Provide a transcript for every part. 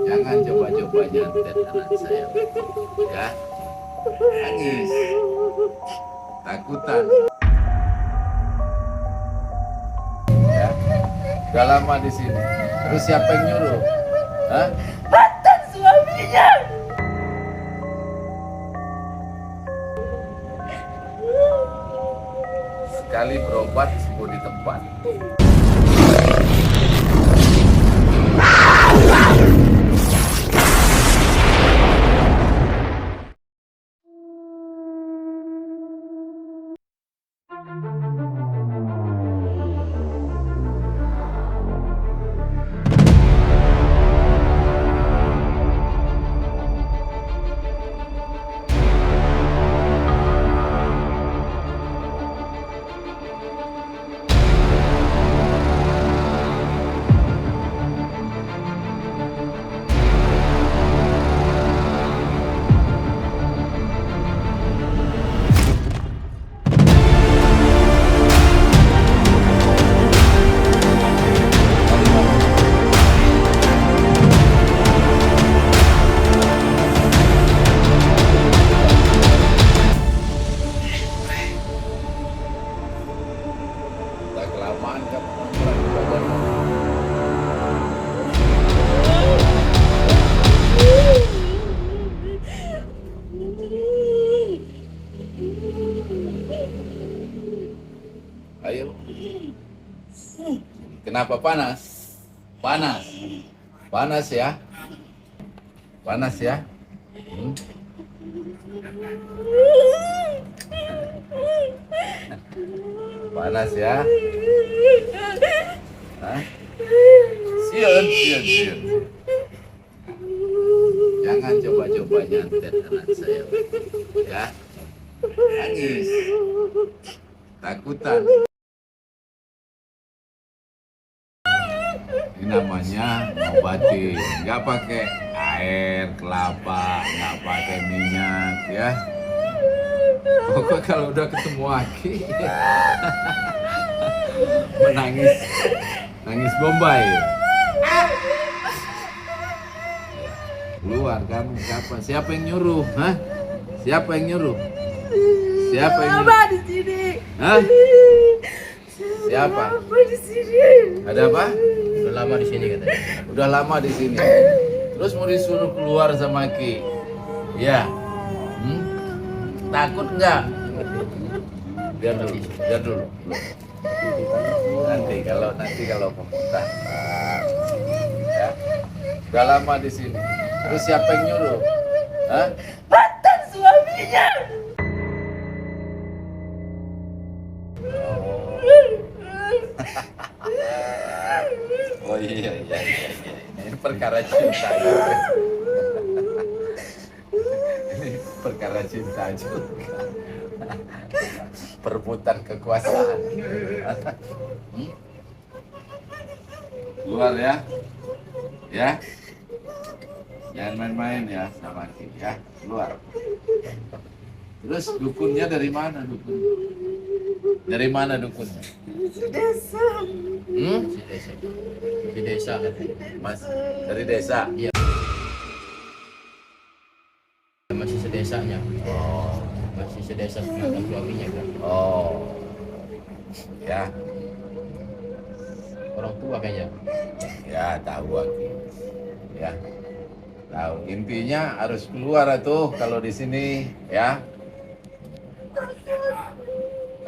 Jangan coba-coba nyantet anak saya. Ya, nangis. Takutan. Ya, udah lama di sini. Terus siapa yang nyuruh? Hah? Mantan suaminya. Sekali berobat sembuh di tempat. Udah kelamaan kamu nongkrong di badan. Ayo. Kenapa panas? Panas. Panas ya? Panas ya? Hmm? Panas ya? Hah? Sian, sian, sian. Jangan coba-coba nyantet anak saya. Ya, nangis. Takutan. Ini namanya ngobatin. Nggak pakai air kelapa, nggak pakai minyak, ya. Pokoknya kalau udah ketemu Aki, menangis, nangis Bombay. Keluar kamu siapa? Siapa yang nyuruh? Hah? Siapa yang nyuruh? Siapa yang nyuruh? Apa di sini? Hah? Siapa? Apa di sini? Ada apa? Udah lama di sini katanya. Udah lama di sini. Terus mau disuruh keluar sama Ki. Ya. Hmm? Takut nggak? Biar dulu, biar dulu. Nanti kalau memuntah. Ya. Udah lama di sini. Terus siapa yang nyuruh? Hah? Mantan suaminya. Oh iya. Ini perkara cinta juga. Ini perkara cinta juga. Perebutan kekuasaan. Hmm? Keluar ya. Ya. Jangan main-main ya sama Ki ya. Keluar. Terus dukunnya dari mana dukunnya? Dari mana dukunnya? Desa. Hmm? Si desa. Si desa katanya. Mas, dari desa. Iya. Masih sedesanya. Oh. Masih sedesa mantan suaminya kan. Oh. Ya, Orang tua kayaknya. ya tahu aku. Ya. Tahu. Intinya harus keluar tuh kalau di sini, ya.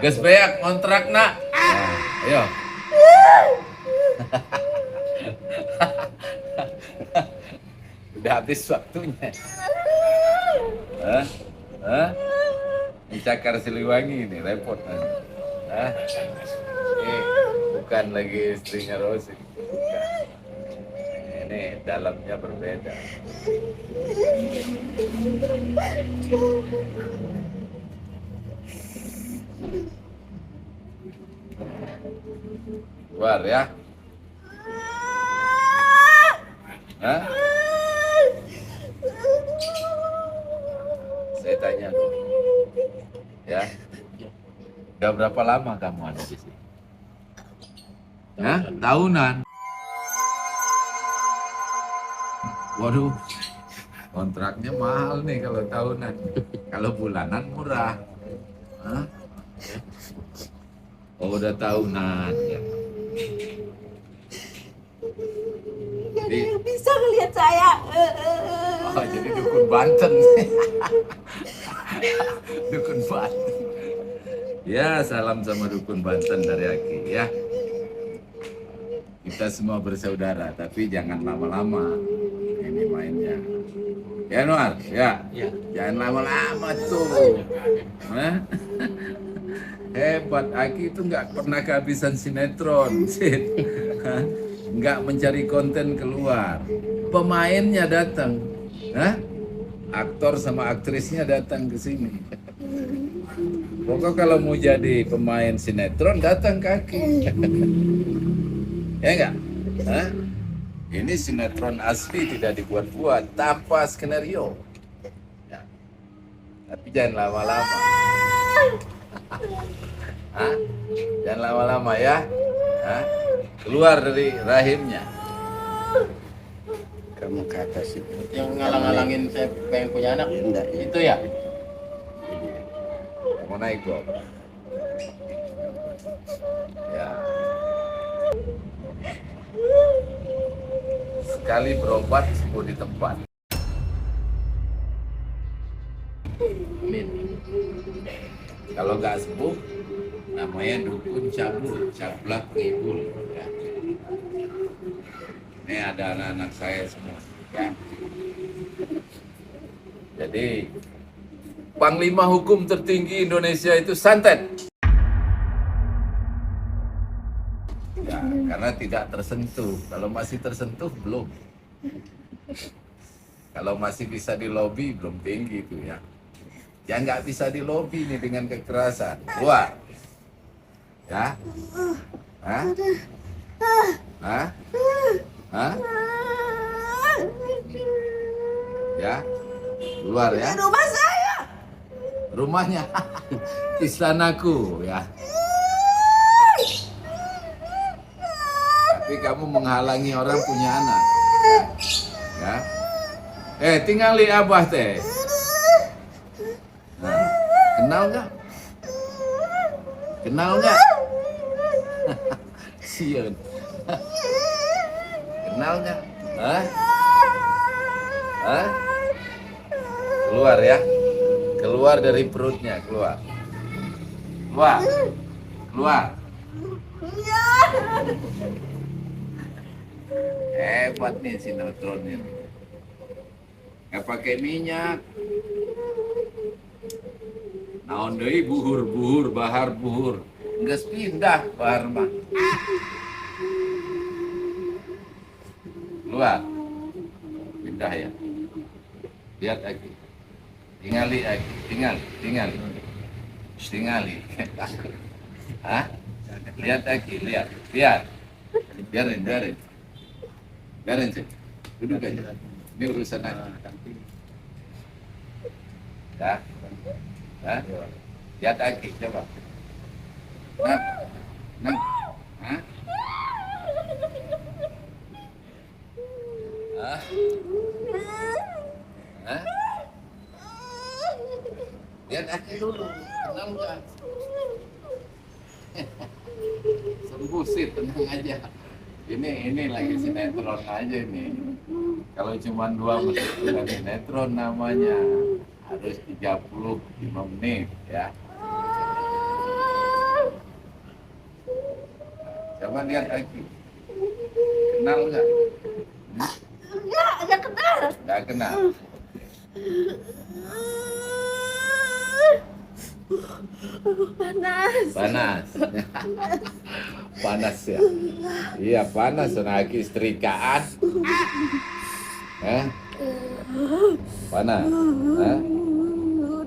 Gas beak kontrak nak. Nah, ayo. Udah habis waktunya. Hah? Hah? Ini Cakar Siliwangi ini repot kan. Hah? Ini bukan lagi istrinya Rosi. Bukan. Ini dalamnya berbeda. Keluar ya. Hah? Saya tanya dulu. Ya. Udah berapa lama kamu ada di sini? Hah? Tahunan. Waduh, kontraknya mahal nih kalau tahunan. Kalau bulanan murah. Hah? Oh, udah tahunan ya. Gak ada yang bisa ngelihat saya. Oh, jadi dukun Banten. Dukun Banten. Ya, salam sama dukun Banten dari Aki ya. Kita semua bersaudara, tapi jangan lama-lama ini mainnya. Ya Noar, ya. Ya. Jangan lama-lama tuh. Hah? Hebat, Aki itu nggak pernah kehabisan sinetron, Sid. Hah? Nggak mencari konten keluar. Pemainnya datang, hah? Aktor sama aktrisnya datang ke sini. Pokok kalau mau jadi pemain sinetron datang ke Aki. Ya enggak? Hah? Ini sinetron asli, tidak dibuat-buat, tanpa skenario. Ya. Tapi jangan lama-lama. Hah? Jangan lama-lama ya. Hah? Keluar dari rahimnya. Kamu ke atas itu. Yang ngalang-ngalangin saya pengen punya anak. Enggak, ya. Itu ya? Mau naik Bob? Ya. Sekali berobat sembuh di tempat. Amin. Kalau nggak sembuh, namanya dukun cabul, cablak ngibul. Ya. Ini ada anak-anak saya semua. Ya. Jadi Panglima hukum tertinggi Indonesia itu santet. Ya, karena tidak tersentuh. Kalau masih tersentuh belum. Kalau masih bisa dilobi belum tinggi itu ya. Yang nggak bisa dilobi nih dengan kekerasan. Keluar. Ya. Hah? Hah? Hah? Ya. Keluar ya. Rumah saya. Rumahnya istanaku ya. Tapi kamu menghalangi orang punya anak. Ya. Tinggali abah teh. Nah, kenal nggak? Kenal nggak? Sian. Kenal nggak? Hah? Hah? Keluar ya. Keluar dari perutnya, keluar. Keluar. Keluar. Hebat nih sinetron ini. Nggak pakai minyak. Naon deui buhur, bahar buhur. Nggak pindah bahar mah. Keluar. Pindah ya. Lihat lagi. Tingali lagi, tingali. Hah? Lihat lagi, lihat. Biarin. Biarin sih. Duduk aja. Ini urusan aja. Ya. Hah? Lihat lagi, coba. Nah. Hah? Hah? Hah? Lihat Aki dulu, kenal nggak? Sembuh sih, tenang aja. Ini lagi sinetron aja ini. Kalau cuma 2 menit bukan sinetron namanya. Harus 35 menit ya. Coba lihat Aki. Kenal nggak? Enggak kenal. Nggak kenal. Panas. Panas ya. Iya panas, Aki setrikaan. Panas.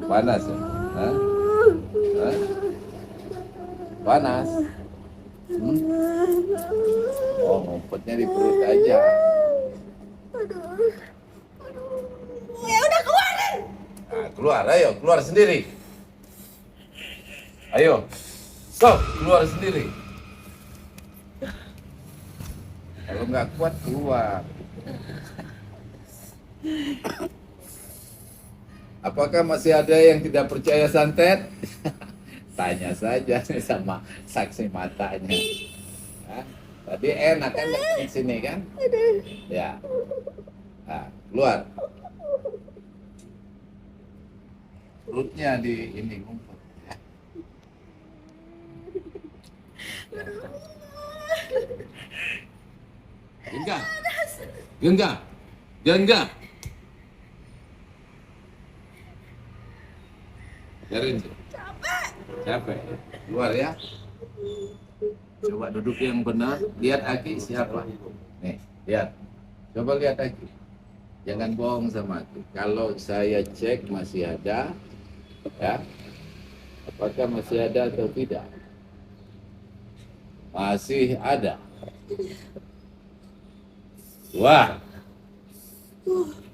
Panas ya. Panas. Oh, ngumpetnya di perut aja. Ya udah keluarin. Nah, keluar, ayo keluar sendiri. Ayo, stop, keluar sendiri. Kalau nggak kuat keluar. Apakah masih ada yang tidak percaya santet? Tanya saja sama saksi matanya. Hah? Tadi enak kan di sini kan? Ya. Nah, keluar. Perutnya di ini ngumpul. Ya. Genggam. Genggam. Genggam. Biarin. Capek. Keluar ya. Coba duduk yang benar. Lihat Aki siapa. Nih, lihat. Coba lihat Aki. Jangan bohong sama Aki. Kalau saya cek masih ada, ya. Apakah masih ada atau tidak? Masih ada. Wah.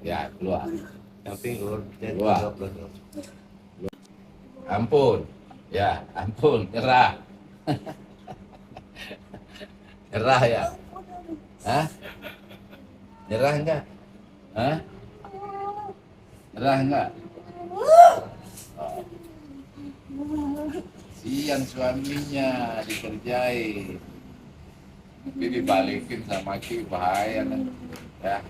Ya, keluar. Keluar. Ampun. Ya, ampun, nyerah. Nyerah ya? Hah? Nyerah enggak? Hah? Nyerah enggak? Siang suaminya dikerjain. Tapi dibalikin sama Ki, bahaya kan? Ya.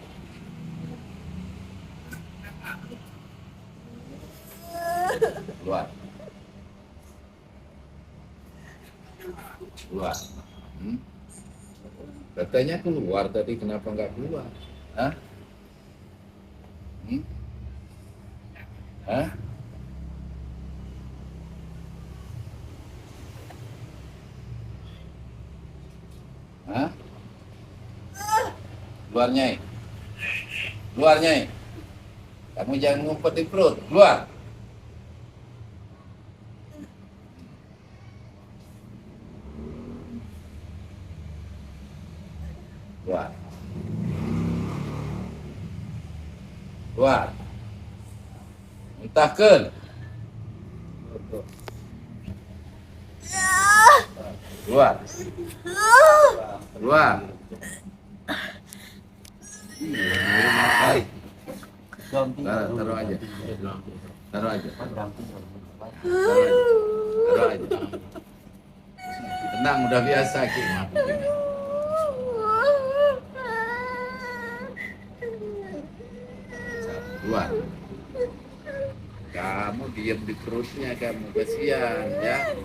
Keluar. Keluar. Katanya keluar tadi, kenapa nggak keluar? Hah? Hah? Hah? Keluar Nyai. Keluar Nyai. Kamu jangan ngumpet di perut. Keluar. Keluar. Keluar. Muntahkan. Keluar. Keluar. Baik. Taruh aja. Taruh aja. Taruh aja. Tenang, udah biasa Ki. Keluar. Kamu diam di perutnya, kamu kasihan ya.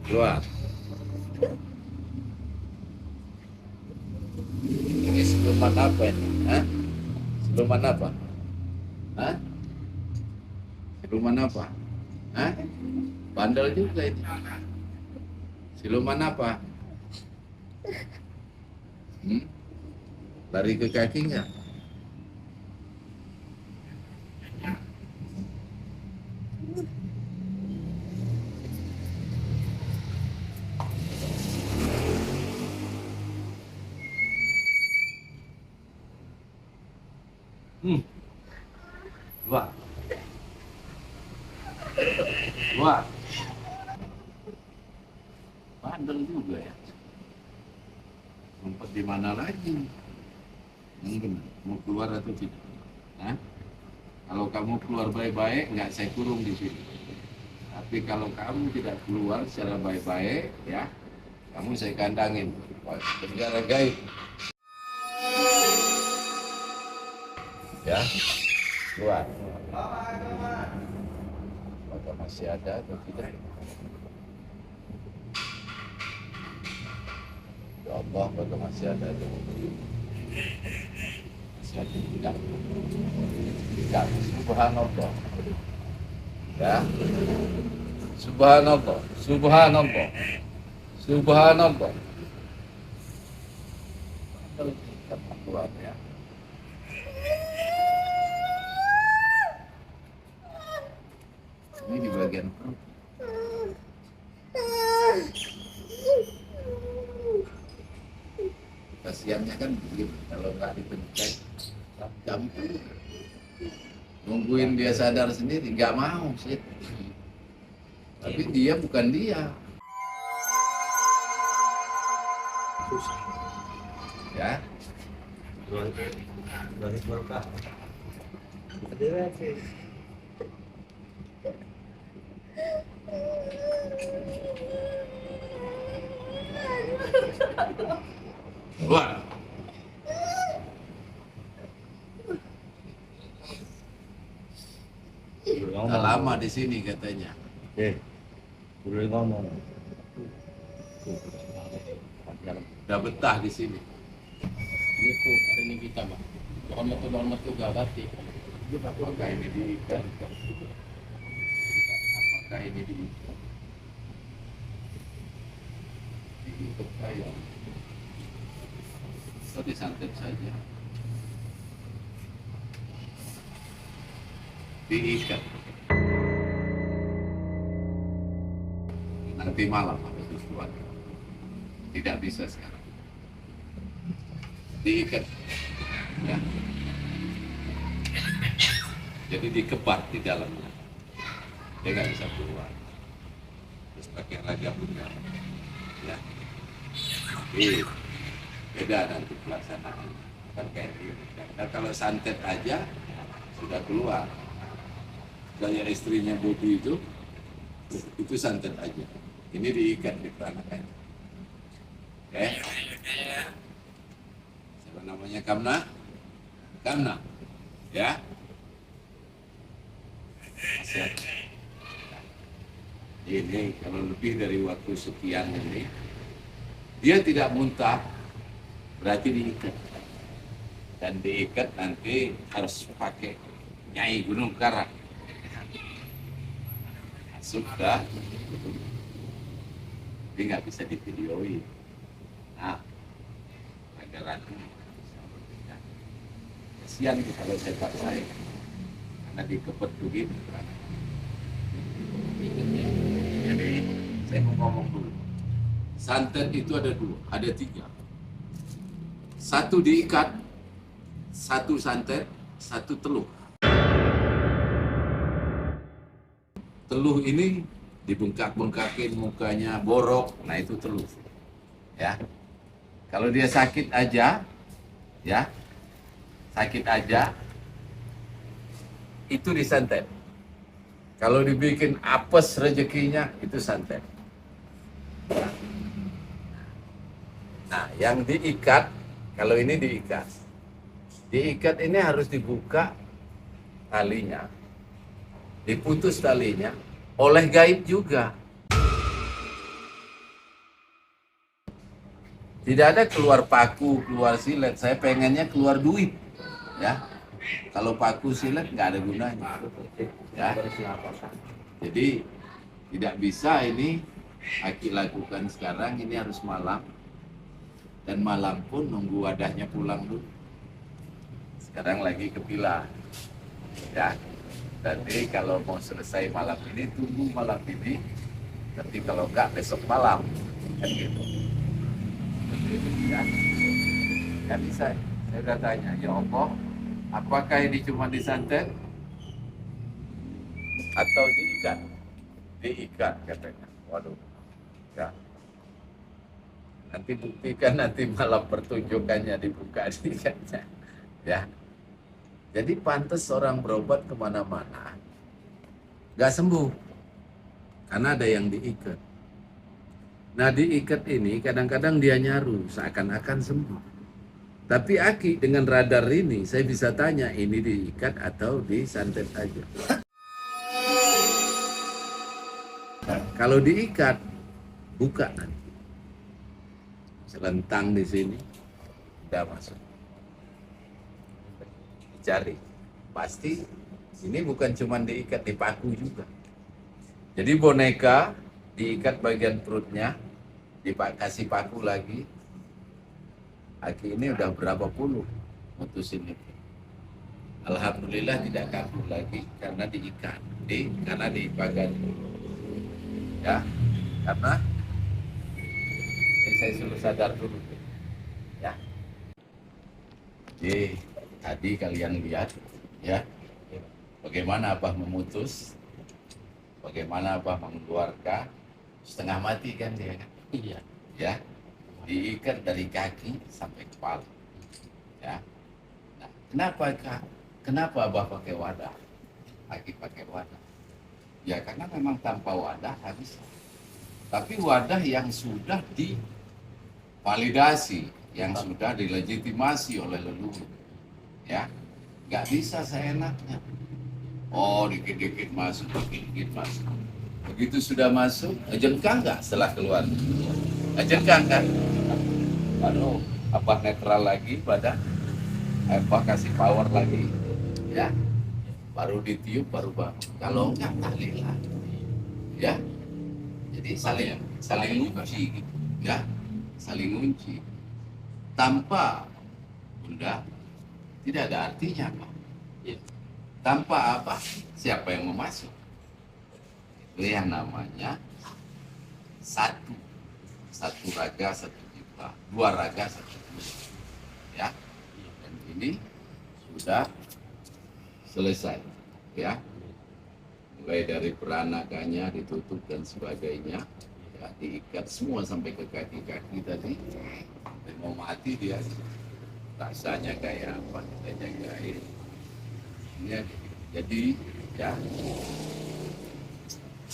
Keluar. Ini siluman apa ini? Hah? Siluman apa? Hah? Siluman apa? Hah? Bandel juga ini. Siluman apa? Lari ke kaki nggak? Keluar. Keluar. Bandel juga ya. Ngumpet di mana lagi? Mau keluar atau tidak? Hah? Kalau kamu keluar baik-baik, nggak saya kurung di sini. Tapi kalau kamu tidak keluar secara baik-baik, ya, kamu saya kandangin. Penjara gaib. Ya, keluar. Apakah masih ada atau tidak? Ya Allah, apakah masih ada atau tidak? Masih ada tidak? Tidak. Subhanallah. Ya. Subhanallah. Subhanallah. Subhanallah. Kita keluar ya. Ini di bagian perut. Kasiannya kan begitu, kalau nggak dipencet campur. Nungguin dia sadar sendiri, nggak mau sih. Tapi dia bukan dia. Susah. Ya. Keluar. Udah lama di sini katanya. Boleh ngomong. Udah betah di sini. Itu hari ini kita mah. Hormat juga berarti. Apakah ini diikat? Apakah ini diikat? Diikat kayak atau disantet saja? Diikat. Nanti malam harus dibuat. Tidak bisa sekarang. Diikat. Ya. Jadi dikebat di dalamnya. Dia nggak bisa keluar. Terus pakai ragam bunga. Ya. Tapi beda nanti pelaksanaan. Bukan kayak ini. Nah, kalau santet aja sudah keluar. Gaya istrinya Bobi itu santet aja. Ini diikat di peranakan. Oke. Siapa namanya Kamna? Kamna. Ya. Ini kalau lebih dari waktu sekian ini dia tidak muntah, berarti diikat. Dan diikat nanti harus pakai Nyai Gunung Karang. Sudah, tapi nggak bisa divideoin. Nah, ada ragu. Kasihan kalau saya paksain, karena dikepet begitu. Jadi saya mau ngomong dulu. Santet itu ada dua, ada tiga. Satu diikat, satu santet, satu teluh. Teluh ini dibengkak-bengkakin mukanya, borok, nah itu teluh. Ya. Kalau dia sakit aja, ya, sakit aja, itu disantet. Kalau dibikin apes rezekinya, itu santet. Nah, yang diikat, kalau ini diikat. Diikat ini harus dibuka talinya. Diputus talinya oleh gaib juga. Tidak ada keluar paku, keluar silet. Saya pengennya keluar duit. Ya. Kalau paku silet nggak ada gunanya. Ya. Jadi tidak bisa ini Aki lakukan sekarang, ini harus malam. Dan malam pun nunggu wadahnya pulang dulu. Sekarang lagi ke villa. Ya. Jadi kalau mau selesai malam ini, tunggu malam ini. Tapi kalau enggak, besok malam. Kan gitu. Ya. Kan bisa. Saya udah tanya, ya Allah, apakah ini cuma disantet? Atau diikat? Diikat katanya. Waduh. Ya. Nanti buktikan nanti malam pertunjukannya dibuka diikatnya. Ya. Jadi pantas orang berobat kemana-mana nggak sembuh karena ada yang diikat. Nah diikat ini kadang-kadang dia nyaru seakan-akan sembuh. Tapi Aki dengan radar ini saya bisa tanya ini diikat atau disantet aja. Kalau diikat buka nanti. Selentang di sini udah masuk. Cari pasti ini bukan cuma diikat, dipaku juga. Jadi boneka diikat bagian perutnya, dikasih paku lagi. Aki ini udah berapa puluh mutusin itu. Alhamdulillah tidak kabur lagi karena diikat, karena dipakai. Ya, karena ini saya suruh sadar dulu. Ya. Tadi kalian lihat ya bagaimana Abah memutus, bagaimana Abah mengeluarkan setengah mati kan dia kan? Iya. Ya diikat dari kaki sampai kepala. Ya. Nah, kenapa Kak? Kenapa Abah pakai wadah? Aki pakai wadah. Ya karena memang tanpa wadah habis. Tapi wadah yang sudah divalidasi, yang sudah dilegitimasi oleh leluhur. Ya, nggak bisa seenaknya. Oh, dikit-dikit masuk, dikit-dikit masuk. Begitu sudah masuk, jengkang nggak setelah keluar? Jengkang kan? Baru apa netral lagi pada apa kasih power lagi, ya. Baru ditiup, baru bangun. Kalau enggak tahlilan, ya. Jadi saling uji, gitu, ya. Saling uji. Tanpa bunda tidak ada artinya, Pak. Iya. Tanpa apa? Siapa yang mau masuk? Itu yang namanya satu raga satu jiwa, dua raga satu jiwa, ya. Dan ini sudah selesai, ya. Mulai dari peranaganya ditutup dan sebagainya, ya, diikat semua sampai ke kaki-kaki tadi. Dan mau mati dia, rasanya kayak apa? Kita jagain. Ini jadi, ya,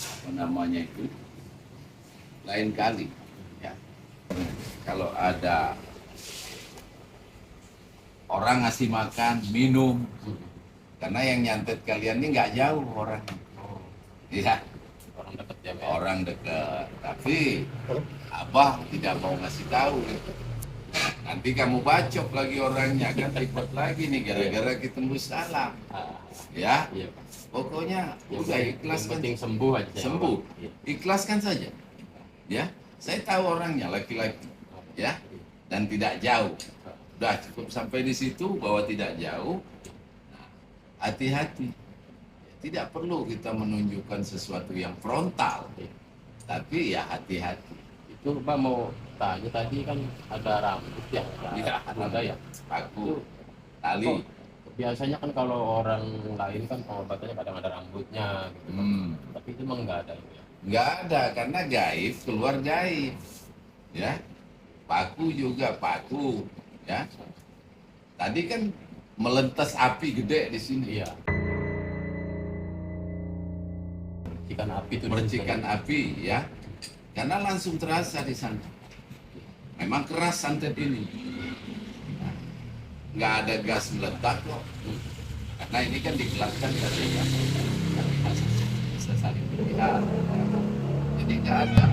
apa namanya itu? Lain kali, ya. Kalau ada orang ngasih makan, minum, karena yang nyantet kalian ini nggak jauh orang, ya, Orang dekat ya, Pak. orang dekat. Tapi Abah tidak mau ngasih tahu. Nanti kamu bacok lagi orangnya, kan ribet lagi nih gara-gara ketemu salah, ya. Iya, Pak. Pokoknya udah Yang ikhlaskan, penting sembuh aja. sembuh, Iya. ikhlaskan saja, ya. Saya tahu orangnya laki-laki, ya, dan tidak jauh. Udah cukup sampai di situ bahwa tidak jauh. Nah, hati-hati. Tidak perlu kita menunjukkan sesuatu yang frontal, tapi ya hati-hati. Itu Pak mau tanya tadi kan ada rambut ya, Iya. ada ya. Paku, tali. Biasanya kan kalau orang lain kan pengobatannya kadang ada rambutnya gitu. Tapi itu emang nggak ada ya. Nggak ada, karena gaib keluar gaib, ya. Paku juga paku, ya. Tadi kan melentas api gede di sini. Iya. Percikan api itu Percikan api, ya. Karena langsung terasa di sana. Memang keras santet ini. Nah, nggak ada gas meledak kok. Karena ini kan dikelaskan tadi ya. Bisa saling melihat. Jadi nggak ada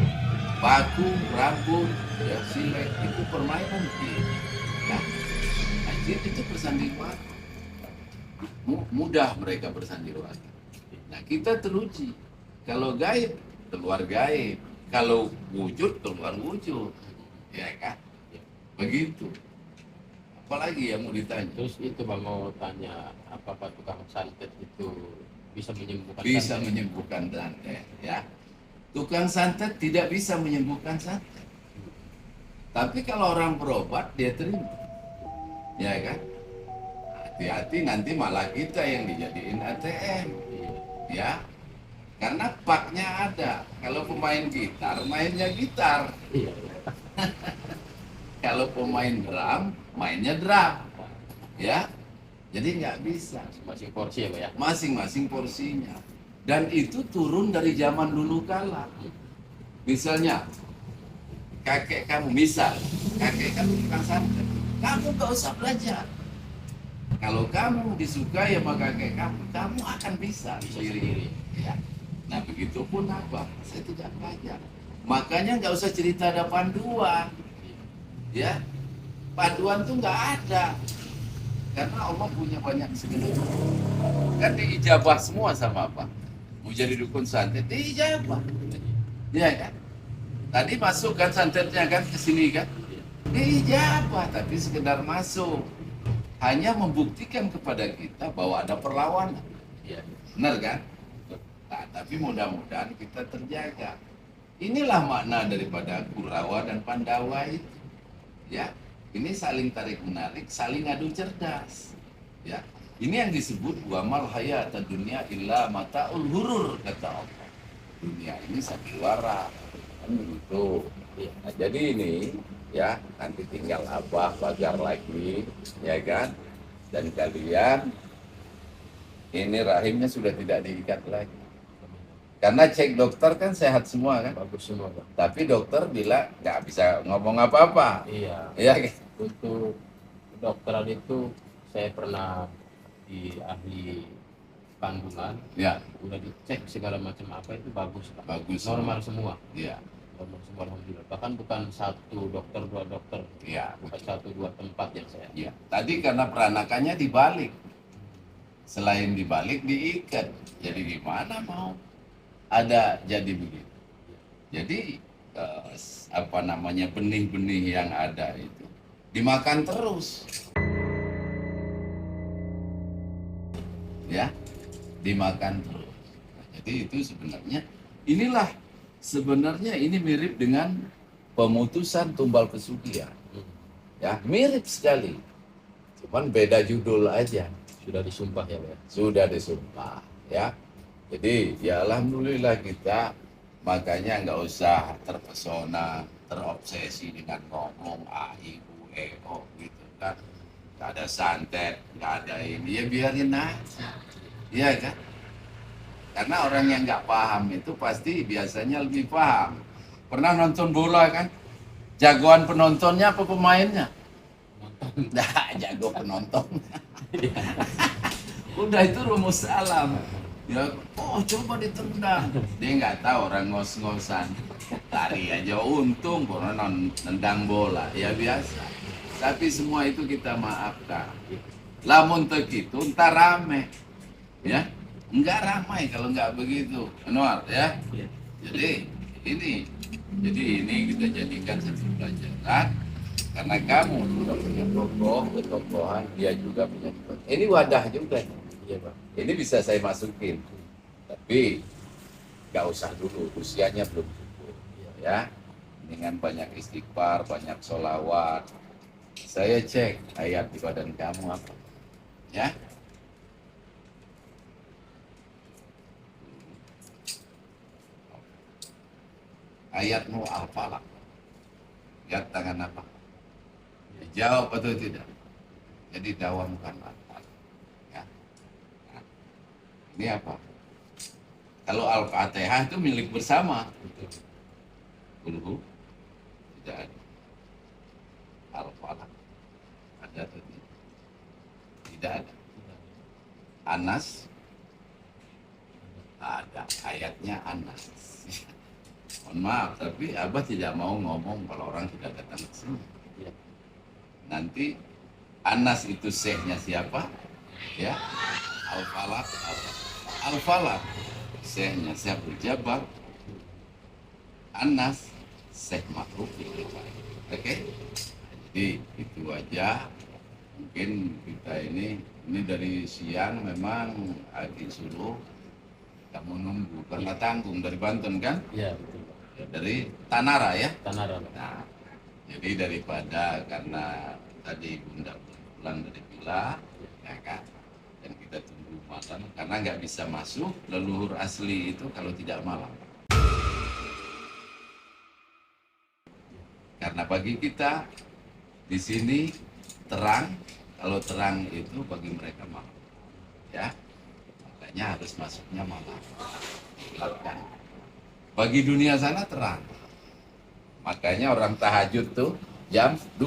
baku, rambut, ya, silek itu permainan jin. Ya. Nah, jin itu bersandiwara. Mudah mereka bersandiwara. Nah, kita teruji. Kalau gaib, keluar gaib. Kalau wujud, keluar wujud. Ya kan? Begitu. Apalagi yang mau ditanya? Terus itu Bang mau tanya, apakah tukang santet itu bisa menyembuhkan Bisa santet? menyembuhkan santet, ya. Tukang santet tidak bisa menyembuhkan santet. Tapi kalau orang berobat, dia terima. Ya kan? Hati-hati nanti malah kita yang dijadiin ATM. Ya. Karena paknya ada. Kalau pemain gitar, mainnya gitar. Iya. Kalau pemain drum, mainnya drum. Ya. Jadi nggak bisa. Masing porsi ya Pak ya? Masing-masing porsinya. Dan itu turun dari zaman dulu kala. Misalnya, kakek kamu, kakek kamu tukang santet, kamu nggak usah belajar. Kalau kamu disukai sama kakek kamu akan bisa sendiri. Ya. Nah begitupun apa? Saya tidak belajar. Makanya nggak usah cerita ada panduan. Ya, panduan tuh nggak ada. Karena Allah punya banyak sekali. Kan diijabah semua sama apa? Mau jadi dukun santet, diijabah. Ya kan? Tadi masuk kan santetnya kan ke sini kan? Diijabah, tapi sekedar masuk. Hanya membuktikan kepada kita bahwa ada perlawanan. Iya. Benar kan? Nah, tapi mudah-mudahan kita terjaga. Inilah makna daripada Kurawa dan Pandawa itu. Ya, ini saling tarik menarik, saling adu cerdas. Ya, ini yang disebut wa mal hayatad dunya illa mataul hurur, kata Allah. Dunia ini sandiwara. Kan begitu. Iya. Nah, jadi ini ya nanti tinggal Abah pagar lagi, ya kan? Dan kalian ini rahimnya sudah tidak diikat lagi. Karena cek dokter kan sehat semua kan, Bagus semua, Pak. tapi dokter bilang nggak bisa ngomong apa-apa. Iya. Iya, Untuk kedokteran itu saya pernah di ahli kandungan, ya, udah dicek segala macam apa itu bagus, Pak. bagus. Normal semua. Iya, Normal semua, alhamdulillah. Bahkan bukan satu dokter, dua dokter, iya. bukan satu dua tempat yang saya. Ya, tadi karena peranakannya dibalik. Selain dibalik, diikat. Jadi gimana mau ada jadi begitu. Jadi apa namanya benih-benih yang ada itu dimakan terus. Ya, dimakan terus. Nah, jadi itu sebenarnya ini mirip dengan pemutusan tumbal pesugihan. Ya, mirip sekali. Cuman beda judul aja. Sudah disumpah ya, Pak. Sudah disumpah, ya. Jadi ya alhamdulillah kita makanya nggak usah terpesona, terobsesi dengan ngomong a, i, u, e, o gitu kan. Nggak ada santet, nggak ada ini, ya biarin aja. Iya kan? Karena orang yang nggak paham itu pasti biasanya lebih paham. Pernah nonton bola kan? Jagoan penontonnya apa pemainnya? Nah, jago penonton. Udah itu rumus alam. Ya, oh coba ditendang. Dia nggak tahu orang ngos-ngosan. Lari aja untung, karena nendang bola. Ya biasa. Tapi semua itu kita maafkan. Lamun tek itu ntar rame. Ya, nggak ramai kalau nggak begitu. Anwar ya. Jadi ini kita jadikan satu pelajaran. Karena kamu sudah punya tokoh, ketokohan, dia juga punya tokoh. Ini wadah juga. Iya, Pak. Ini bisa saya masukin, tapi nggak usah dulu, usianya belum cukup, ya. Dengan banyak istighfar, banyak sholawat. Saya cek ayat di badan kamu apa, ya. Ayatmu Al-Falaq. Lihat tangan apa? Jawab atau tidak. Jadi dawamkan Al-Falaq. Ya. Nah, ini apa? Kalau Al-Fatihah itu milik bersama. Kulhu tidak ada. Al-Falaq ada atau tidak? Tidak ada. Anas ada, ayatnya Anas. Mohon maaf, tapi Abah tidak mau ngomong kalau orang tidak datang ke sini. Iya. Nanti Anas itu syekhnya siapa? Ya, Al-Falaq apa? Al-Falaq syekhnya Syekh Jabar. Anas Syekh Makhluk. Oke? Jadi itu aja. Mungkin kita ini dari siang memang Adi suruh kamu nunggu karena tanggung dari Banten kan? Iya, betul, Pak. Ya, dari Tanara ya. Tanara, Pak. Nah, jadi daripada karena tadi Bunda belum pulang dari villa, ya kan? Dan kita tunggu malam karena nggak bisa masuk leluhur asli itu kalau tidak malam. Karena bagi kita di sini terang, kalau terang itu bagi mereka malam, ya. Makanya harus masuknya malam. Gelapkan. Bagi dunia sana terang. Makanya orang tahajud tuh jam 2.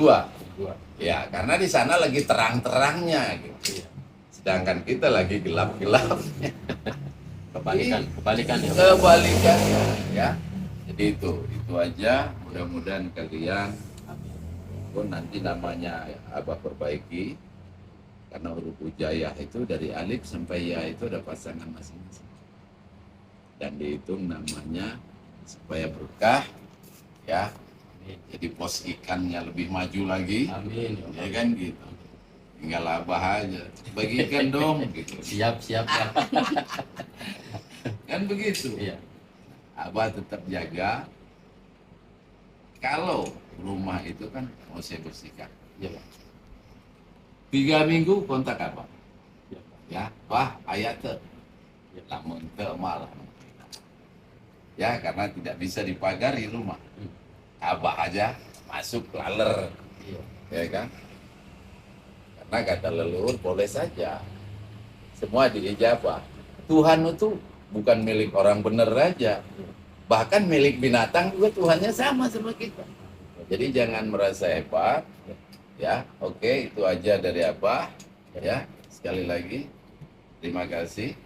Dua. Ya, karena di sana lagi terang-terangnya gitu. Iya. Sedangkan kita lagi gelap-gelapnya. Kebalikan ya, Pak. Kebalikannya ya. Jadi itu aja. Mudah-mudahan kalian pun nanti namanya Abah perbaiki. Karena huruf Hijaiyah itu dari alif sampai ya itu ada pasangan masing-masing. Dan dihitung namanya supaya berkah ya. Jadi pos ikannya lebih maju lagi. Amin. Ya kan gitu. Tinggal Abah aja. Bagikan dong gitu. Siap, Pak. Kan begitu. Iya. Abah tetap jaga. Kalau rumah itu kan mau saya bersihkan. Iya, Pak. 3 minggu kontak Abah. Iya, Pak. Ya, wah ayat tuh. Iya. Lamun teu malah. Ya, karena tidak bisa dipagari rumah. Abah aja masuk laler, Iya. ya kan? Karena kata leluhur boleh saja, semua diijabah. Tuhan itu bukan milik orang bener aja, bahkan milik binatang juga Tuhannya sama kita. Jadi jangan merasa hebat, ya. Oke, itu aja dari Abah, ya. Sekali lagi, terima kasih.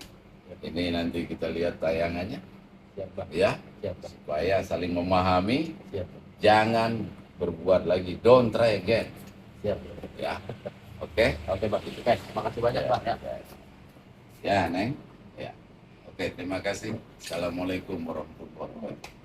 Ini nanti kita lihat tayangannya, Siap, Pak. ya, Siap, Pak. supaya saling memahami. Siap, Pak. Jangan berbuat lagi, don't try again, Siap. ya. Oke, Oke, Pak. Oke, makasih banyak, Pak. Ya. ya, Neng, ya. Oke, terima kasih. Assalamualaikum warahmatullahi wabarakatuh.